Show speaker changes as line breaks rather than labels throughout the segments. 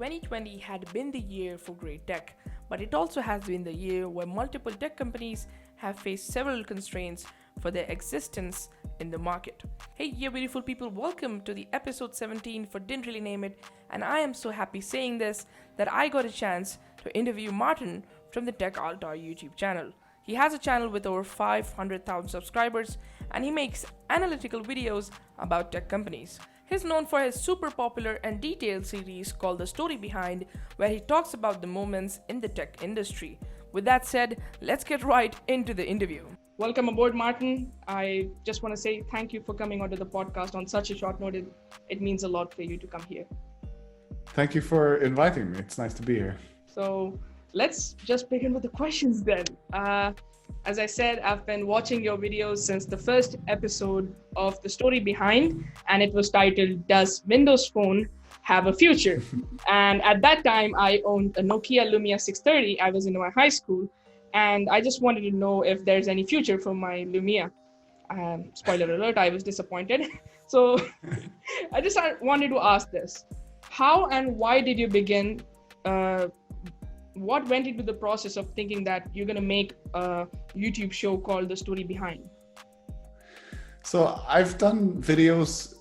2020 had been the year for great tech, but it also has been the year where multiple tech companies have faced several constraints for their existence in the market. Hey, yeah, beautiful people, welcome to the episode 17 for Didn't Really Name It, and I am so happy saying this that I got a chance to interview Marton from the TechAltar YouTube channel. He has a channel with over 500,000 subscribers and he makes analytical videos about tech companies. He's known for his super popular and detailed series called The Story Behind, where he talks about the moments in the tech industry. With that said, let's get right into the interview. Welcome aboard, Marton. I just want to say thank you for coming onto the podcast on such a short notice. It means a lot for you to come here.
Thank you for inviting me. It's nice to be here.
So let's just begin with the questions then. As I said, I've been watching your videos since the first episode of The Story Behind, and it was titled, Does Windows Phone Have a Future? And at that time, I owned a Nokia Lumia 630. I was in my high school, and I just wanted to know if there's any future for my Lumia. Spoiler alert, I was disappointed. So I just wanted to ask this. How and why did you begin what went into the process of thinking that you're going to make a YouTube show called The Story Behind?
So I've done videos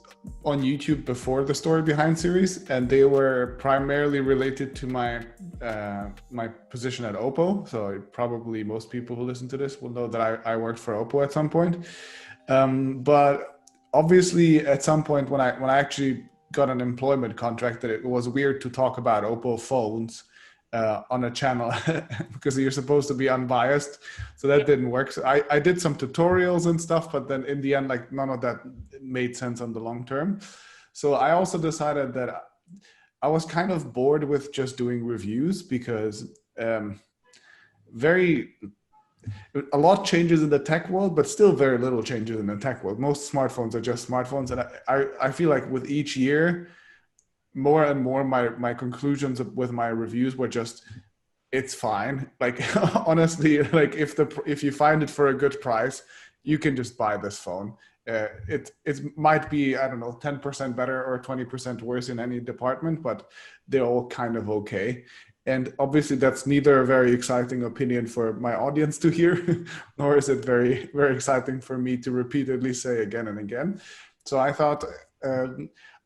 on YouTube before the Story Behind series, and they were primarily related to my my position at Oppo. So probably most people who listen to this will know that I worked for Oppo at some point. But obviously at some point when I actually got an employment contract, that it was weird to talk about Oppo phones on a channel because you're supposed to be unbiased, so that didn't work. So I did some tutorials and stuff, but then in the end, like, none of that made sense on the long term. So I also decided that I was kind of bored with just doing reviews because a lot changes in the tech world, but still very little changes in the tech world. Most smartphones are just smartphones, and I feel like with each year, more and more my conclusions with my reviews were just, it's fine. Like, honestly, like if you find it for a good price, you can just buy this phone. It might be, I don't know, 10% better or 20% worse in any department, but they're all kind of okay. And obviously that's neither a very exciting opinion for my audience to hear, nor is it very, very exciting for me to repeatedly say again and again. So I thought,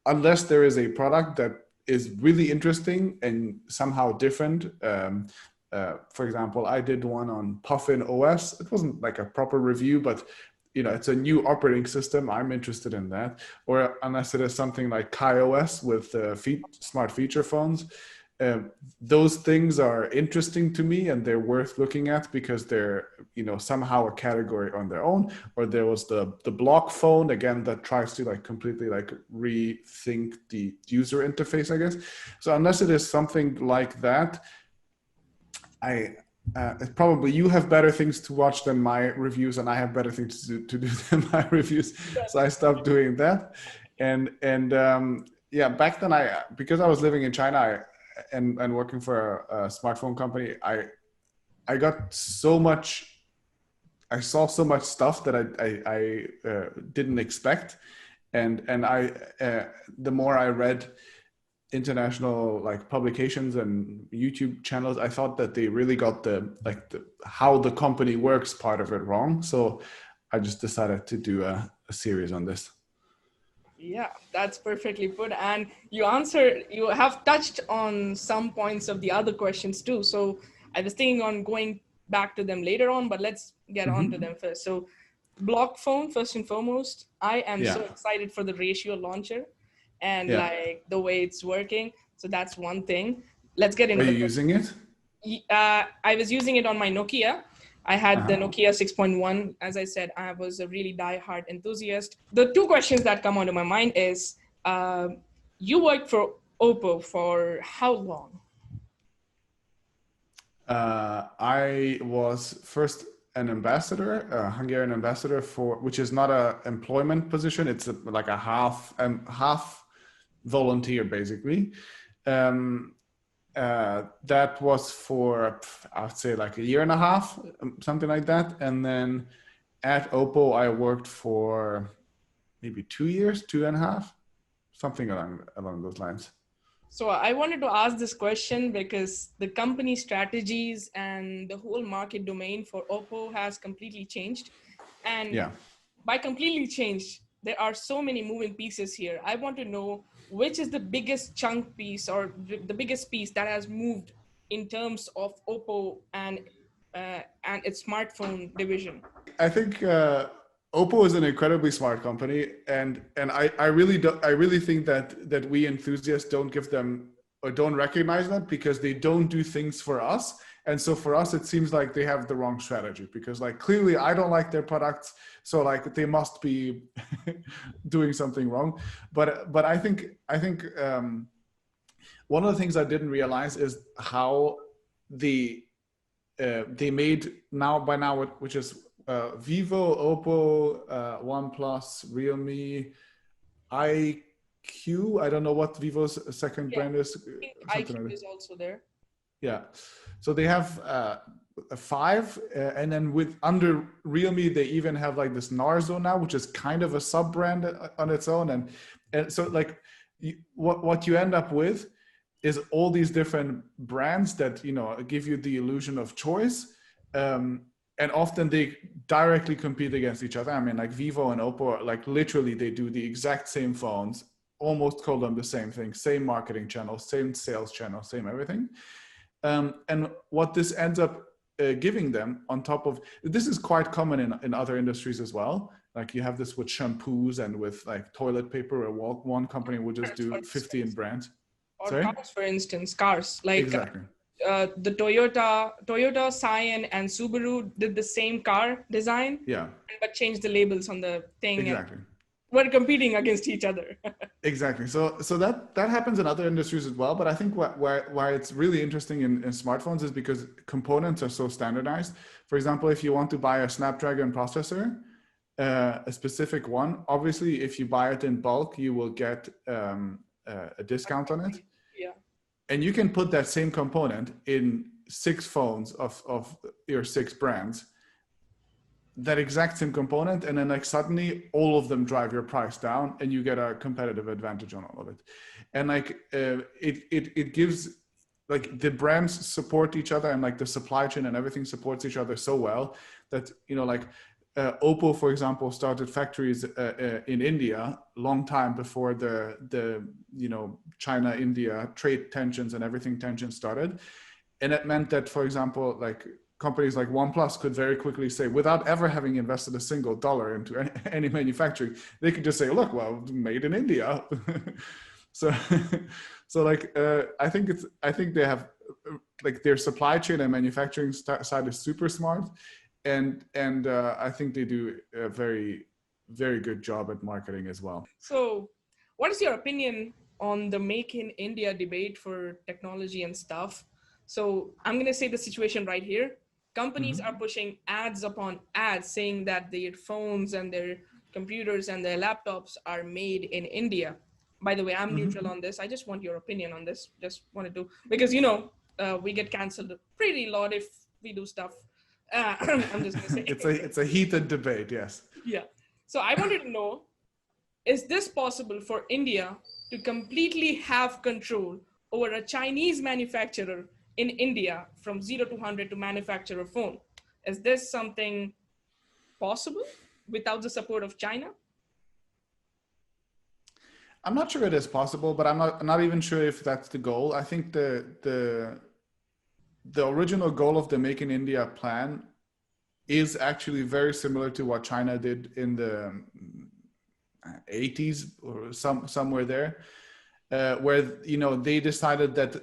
unless there is a product that is really interesting and somehow different. For example, I did one on Puffin OS. It wasn't like a proper review, but it's a new operating system. I'm interested in that. Or unless it is something like KaiOS with smart feature phones. Those things are interesting to me and they're worth looking at because they're, somehow a category on their own. Or there was the block phone, again, that tries to completely rethink the user interface, I guess. So unless it is something like that, probably you have better things to watch than my reviews, and I have better things to do than my reviews. So I stopped doing that. And back then because I was living in China, and working for a smartphone company, I got so much. I saw so much stuff that I didn't expect, and the more I read international publications and YouTube channels, I thought that they really got the how the company works part of it wrong. So I just decided to do a series on this.
Yeah, that's perfectly put. And you have touched on some points of the other questions too. So I was thinking on going back to them later on, but let's get on to them first. So block phone, first and foremost, I am so excited for the ratio launcher and the way it's working. So that's one thing. Let's get into it.
Are you using it?
I was using it on my Nokia. I had the Nokia 6.1. As I said, I was a really die-hard enthusiast. The two questions that come onto my mind is, you worked for Oppo for how long?
I was first an ambassador, a Hungarian ambassador which is not an employment position. It's like a half volunteer, basically. That was for, I'd say, like a year and a half, something like that. And then at Oppo, I worked for maybe 2 years, 2.5, something along those lines.
So I wanted to ask this question because the company strategies and the whole market domain for Oppo has completely changed. And
Yeah.
by completely changed, there are so many moving pieces here. I want to know which is the biggest chunk piece or the biggest piece that has moved in terms of Oppo and its smartphone division.
I think Oppo is an incredibly smart company, and I really do, I really think that we enthusiasts don't give them or don't recognize that because they don't do things for us. And so for us, it seems like they have the wrong strategy because like clearly I don't like their products, so like they must be doing something wrong. But I think one of the things I didn't realize is how the they made now by now, which is Vivo, Oppo, OnePlus, Realme, IQ. I don't know what Vivo's second
Yeah,
brand is.
I think
Something
IQ
like that.
is also there.
Yeah. So they have a five, and then with under Realme, they even have like this Narzo now, which is kind of a sub brand on its own, and so like what you end up with is all these different brands that give you the illusion of choice, and often they directly compete against each other. I mean, like Vivo and Oppo, like literally they do the exact same phones, almost call them the same thing, same marketing channel, same sales channel, same everything. And what this ends up giving them on top of this is quite common in other industries as well. Like you have this with shampoos and with like toilet paper, where one company will just
Cars, for
do 15
instance,
brands.
or
Sorry?
cars, for instance, cars like
Exactly.
the Toyota, Scion, and Subaru did the same car design,
Yeah,
but changed the labels on the thing and
exactly.
were competing against each other.
Exactly. So that happens in other industries as well. But I think why it's really interesting in smartphones is because components are so standardized. For example, if you want to buy a Snapdragon processor, a specific one, obviously, if you buy it in bulk, you will get a discount on it.
Yeah.
And you can put that same component in six phones of your six brands, that exact same component, and then like suddenly all of them drive your price down and you get a competitive advantage on all of it. And like it gives, like the brands support each other, and like the supply chain and everything supports each other so well that like Oppo, for example, started factories in India long time before the China India trade tensions and everything tensions started. And it meant that, for example, like companies like OnePlus could very quickly say, without ever having invested a single dollar into any manufacturing, they could just say, look, well, made in India. So so like I think they have like their supply chain and manufacturing side is super smart, and I think they do a very, very good job at marketing as well.
So, what is your opinion on the Make in India debate for technology and stuff? So, I'm going to say the situation right here. Companies are
Mm-hmm.
pushing ads upon ads saying that their phones and their computers and their laptops are made in India. By the way, I'm neutral
Mm-hmm.
on this. I just want your opinion on this. Just wanted to, because, we get canceled pretty lot if we do stuff. I'm just going to say,
It's a heated debate, yes.
yeah. So, I wanted to know, is this possible for India to completely have control over a Chinese manufacturer in India from 0 to 100 to manufacture a phone? Is this something possible without the support of China?
I'm not sure it is possible, but I'm not even sure if that's the goal. I think the original goal of the Make in India plan is actually very similar to what China did in the 80s or somewhere there, where they decided that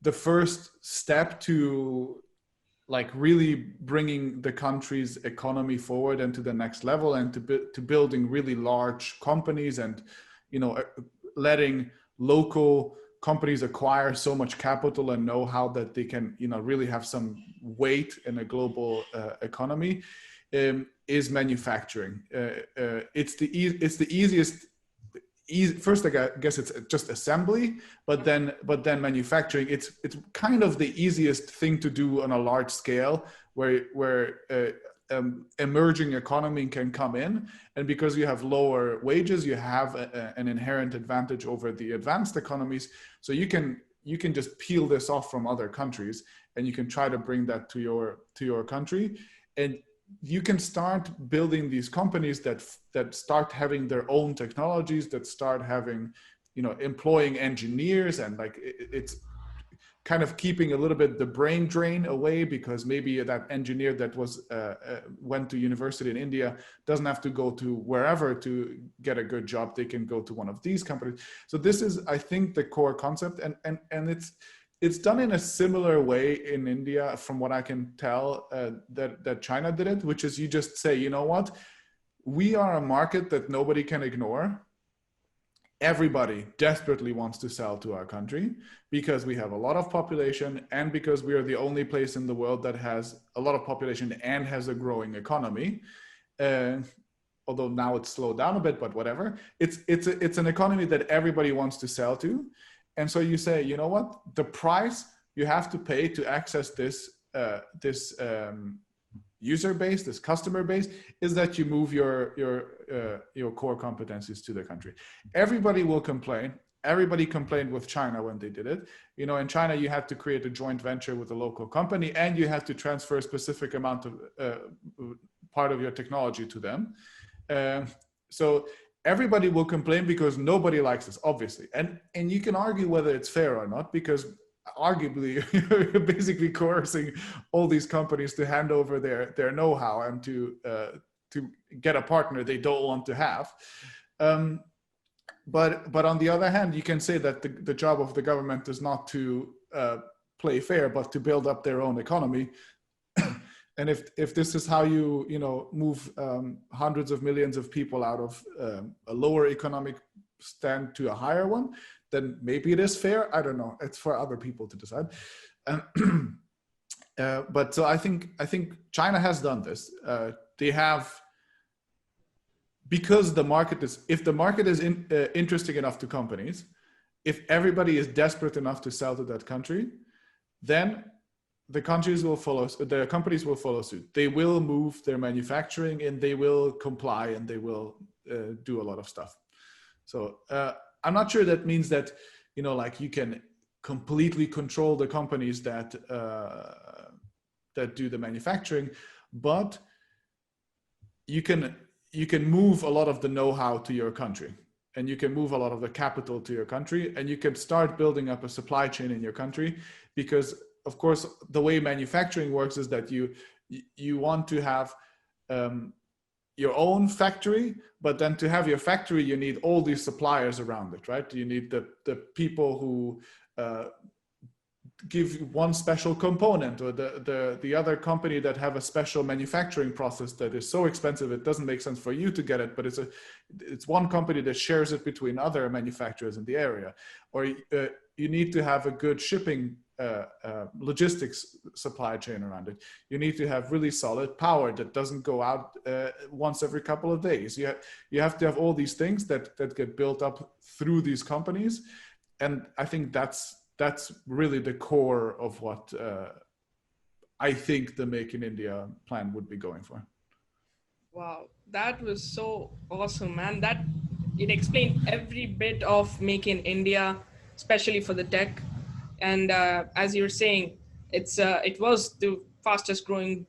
the first step to like really bringing the country's economy forward and to the next level, and to building really large companies, and letting local companies acquire so much capital and know-how that they can really have some weight in a global economy, is manufacturing. It's the easiest. First, I guess it's just assembly, but then manufacturing. It's kind of the easiest thing to do on a large scale, where emerging economy can come in, and because you have lower wages, you have an inherent advantage over the advanced economies. So you can just peel this off from other countries, and you can try to bring that to your country, and you can start building these companies that start having their own technologies, that start having, employing engineers, and like it's kind of keeping a little bit the brain drain away, because maybe that engineer that went to university in India doesn't have to go to wherever to get a good job. They can go to one of these companies. So this is, I think, the core concept, and it's done in a similar way in India, from what I can tell, that China did it, which is you just say, you know what, we are a market that nobody can ignore. Everybody desperately wants to sell to our country because we have a lot of population, and because we are the only place in the world that has a lot of population and has a growing economy. Although now it's slowed down a bit, but whatever. It's an economy that everybody wants to sell to. And so you say, you know what, the price you have to pay to access this user base, this customer base, is that you move your core competencies to the country. Everybody will complain. Everybody complained with China when they did it. In China, you had to create a joint venture with a local company, and you had to transfer a specific amount of part of your technology to them. So everybody will complain because nobody likes this, obviously. And you can argue whether it's fair or not, because arguably you're basically coercing all these companies to hand over their know-how and to get a partner they don't want to have. But on the other hand, you can say that the job of the government is not to play fair, but to build up their own economy. And if this is how you move hundreds of millions of people out of a lower economic stand to a higher one, then maybe it is fair. I don't know. It's for other people to decide. But so I think China has done this. They have, because the market is, if the market is interesting enough to companies, if everybody is desperate enough to sell to that country, then the companies will follow suit. They will move their manufacturing, and they will comply, and they will do a lot of stuff. So I'm not sure that means that, like you can completely control the companies that do the manufacturing, but you can move a lot of the know-how to your country, and you can move a lot of the capital to your country, and you can start building up a supply chain in your country. Because of course, the way manufacturing works is that you want to have your own factory, but then to have your factory, you need all these suppliers around it, right? You need the people who give one special component, or the other company that have a special manufacturing process that is so expensive it doesn't make sense for you to get it, but it's one company that shares it between other manufacturers in the area. Or you need to have a good shipping logistics supply chain around it. You need to have really solid power that doesn't go out once every couple of days. You have to have all these things that get built up through these companies. And I think that's really the core of what I think the Make in India plan would be going for.
Wow, that was so awesome, man. That it explained every bit of Make in India, especially for the tech. And as you're saying, it was the fastest growing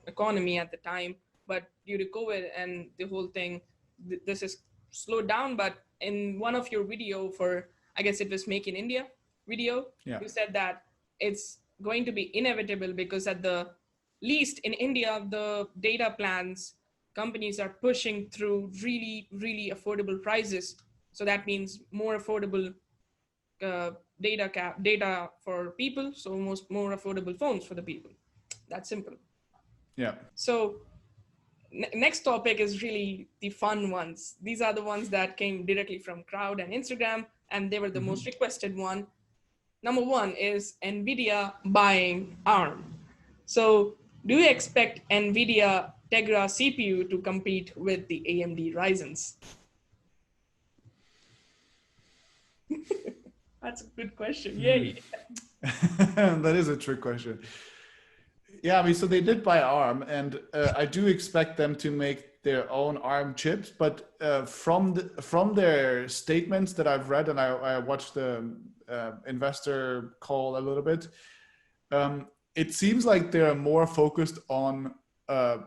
economy at the time, but due to COVID and the whole thing, this is slowed down. But in one of your video for, I guess it was Make in India video,
Yeah.
you said that it's going to be inevitable, because at the least in India, the data plans companies are pushing through really, really affordable prices. So that means more affordable data for people, so more affordable phones for the people. That's simple.
Yeah.
So next topic is really the fun ones. These are the ones that came directly from crowd and Instagram, and they were the most requested one. Number one is Nvidia buying ARM. So do you expect Nvidia Tegra CPU to compete with the AMD Ryzens? That's a good question. Yay.
That is a trick question. Yeah, I mean, so they did buy ARM, and I do expect them to make their own ARM chips. But from their statements that I've read, and I watched the investor call a little bit, it seems like they're more focused on uh,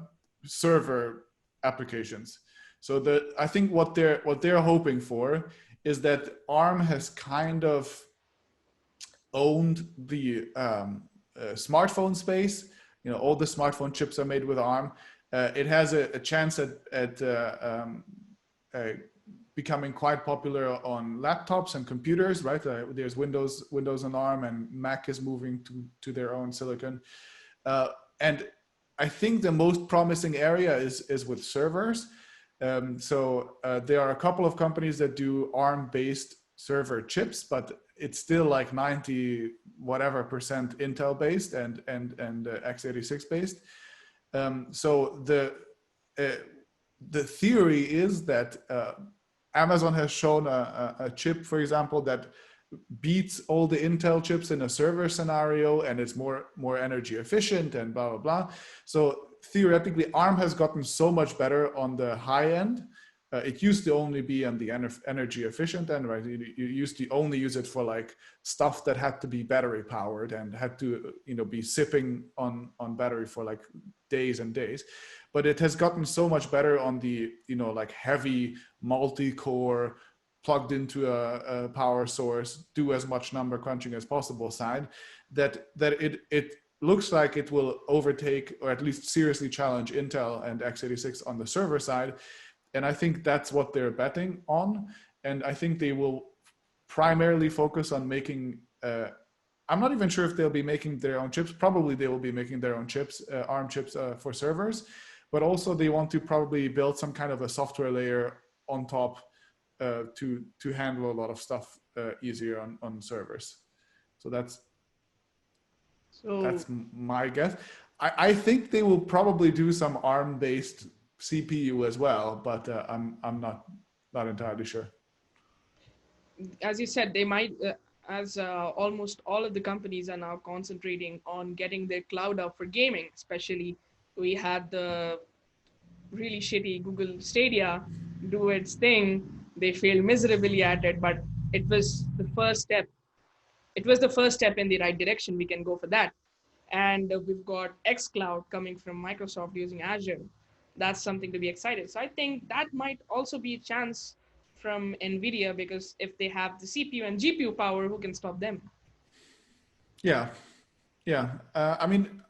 server applications. So I think what they're hoping for is that ARM has kind of owned the smartphone space. You know, all the smartphone chips are made with ARM. It has a chance at uh, becoming quite popular on laptops and computers, right? There's Windows on ARM, and Mac is moving to their own silicon. And I think the most promising area is with servers. So there are a couple of companies that do ARM-based server chips, but it's still like 90 whatever percent Intel based and x86 based. So the theory is that Amazon has shown a chip, for example, that beats all the Intel chips in a server scenario, and it's more energy efficient and blah blah blah. So theoretically, ARM has gotten so much better on the high end. It used to only be on the energy efficient end, right? You used to only use it for like stuff that had to be battery powered and had to, be sipping on battery for like days and days. But it has gotten so much better on the, like heavy multi-core, plugged into a power source, do as much number crunching as possible side, that it looks like it will overtake, or at least seriously challenge, Intel and x86 on the server side. And I think that's what they're betting on. And I think they will primarily focus on making, I'm not even sure if they'll be making their own chips. Probably they will be making their own chips, ARM chips for servers. But also they want to probably build some kind of a software layer on top to handle a lot of stuff easier on servers. So that's my guess. I think they will probably do some ARM-based CPU as well, but I'm not entirely sure.
As you said, they might, as almost all of the companies are now concentrating on getting their cloud up for gaming. Especially, we had the really shitty Google Stadia do its thing. They failed miserably at it, but it was the first step. It was the first step in the right direction. We can go for that. And we've got xCloud coming from Microsoft using Azure. That's something to be excited. So I think that might also be a chance from Nvidia, because if they have the CPU and GPU power, who can stop them?
Yeah. I mean,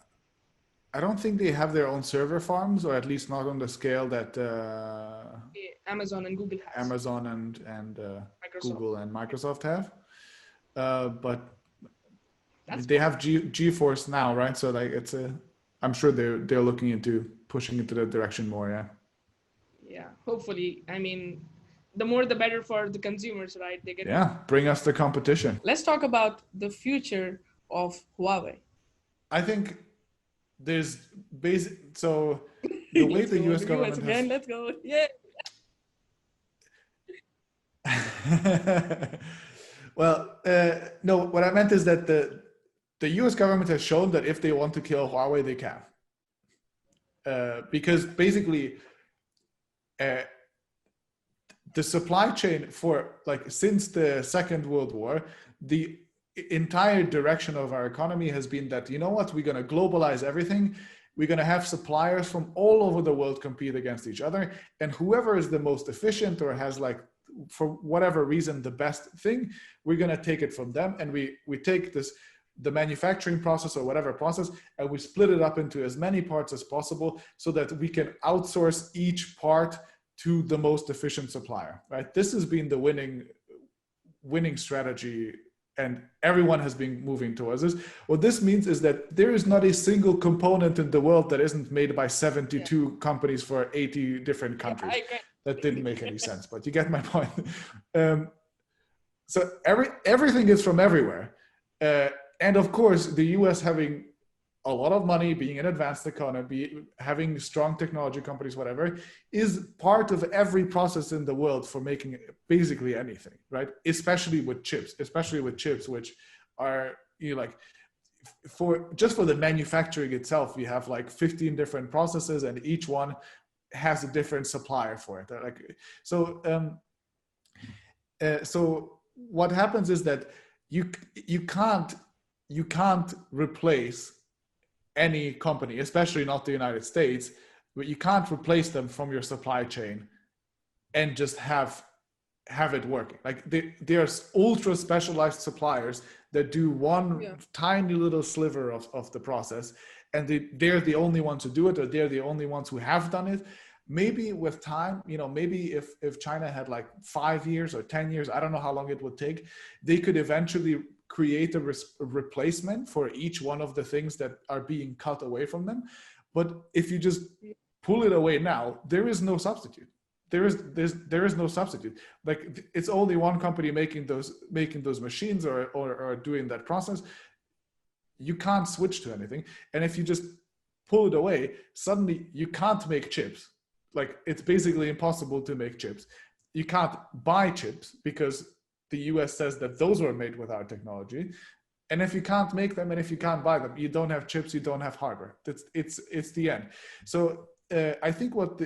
I don't think they have their own server farms, or at least not on the scale that
Amazon and Google has.
Amazon and Google and Microsoft have. But they have GeForce now, right? So like I'm sure they're looking into pushing into that direction more.
Yeah, hopefully. I mean, the more the better for the consumers, right? They get
bring us the competition.
Let's talk about the future of Huawei.
I think there's so the way the US government has...
Let's go. Yeah.
Well, no, what I meant is that the US government has shown that if they want to kill Huawei, they can. Because basically, the supply chain for since the Second World War, the entire direction of our economy has been that, you know what, we're going to globalize everything. We're going to have suppliers from all over the world compete against each other. And whoever is the most efficient or has for whatever reason, the best thing, we're going to take it from them. And we take the manufacturing process or whatever process, and we split it up into as many parts as possible so that we can outsource each part to the most efficient supplier, right? This has been the winning strategy, and everyone has been moving towards this. What this means is that there is not a single component in the world that isn't made by 72 companies for 80 different countries. That didn't make any sense, but you get my point. So everything is from everywhere. And of course, the US having a lot of money, being an advanced economy, having strong technology companies, whatever, is part of every process in the world for making basically anything, right? Especially with chips, which are, for the manufacturing itself, we have like 15 different processes, and each one has a different supplier for it. Like so what happens is that you can't replace any company, especially not the United States, but you can't replace them from your supply chain and just have it working. Like there's ultra specialized suppliers that do one tiny little sliver of the process, and they're the only ones who do it, or they're the only ones who have done it. Maybe with time, maybe if China had like 5 years or 10 years, I don't know how long it would take, they could eventually create a replacement for each one of the things that are being cut away from them. But if you just pull it away now, there is no substitute. There is no substitute. Like, it's only one company making those machines or doing that process. You can't switch to anything. And if you just pull it away, suddenly you can't make chips. Like, it's basically impossible to make chips. You can't buy chips because the US says that those were made with our technology. And if you can't make them, and if you can't buy them, you don't have chips, you don't have hardware. It's the end. So I think what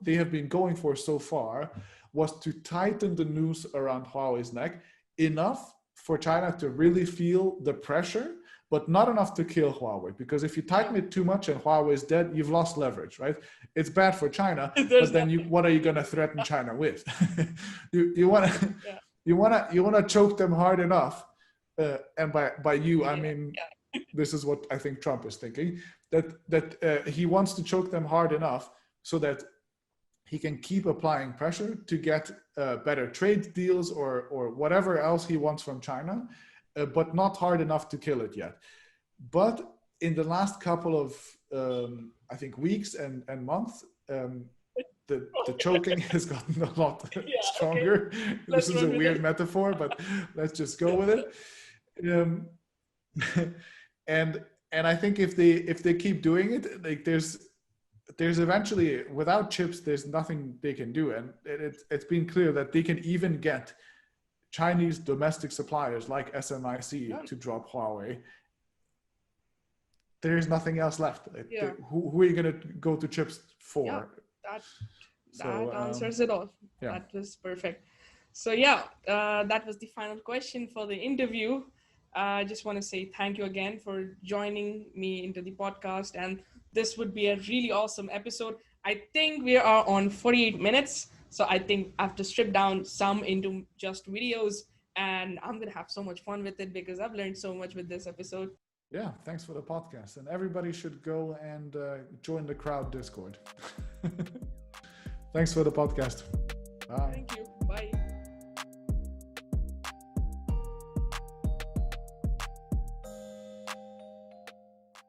they have been going for so far was to tighten the noose around Huawei's neck enough for China to really feel the pressure, but not enough to kill Huawei. Because if you tighten it too much and Huawei is dead, you've lost leverage, right? It's bad for China, but then what are you going to threaten China with? you want to choke them hard enough, and by you, I mean, this is what I think Trump is thinking, that he wants to choke them hard enough so that he can keep applying pressure to get better trade deals or whatever else he wants from China, but not hard enough to kill it yet. But in the last couple of, I think, weeks and months, the choking has gotten a lot stronger. Okay. This is a weird metaphor, but let's just go with it. And I think if they keep doing it, like there's eventually, without chips, there's nothing they can do. And it's been clear that they can even get Chinese domestic suppliers like SMIC to drop Huawei. There is nothing else left. Who are you going to go to chips for?
Yeah, that answers it all. Yeah. That was perfect. So that was the final question for the interview. I just want to say thank you again for joining me into the podcast. And this would be a really awesome episode. I think we are on 48 minutes. So I think I have to strip down some into just videos. And I'm going to have so much fun with it because I've learned so much with this episode.
Yeah, thanks for the podcast. And everybody should go and join the crowd Discord. Thanks for the podcast. Bye.
Thank you.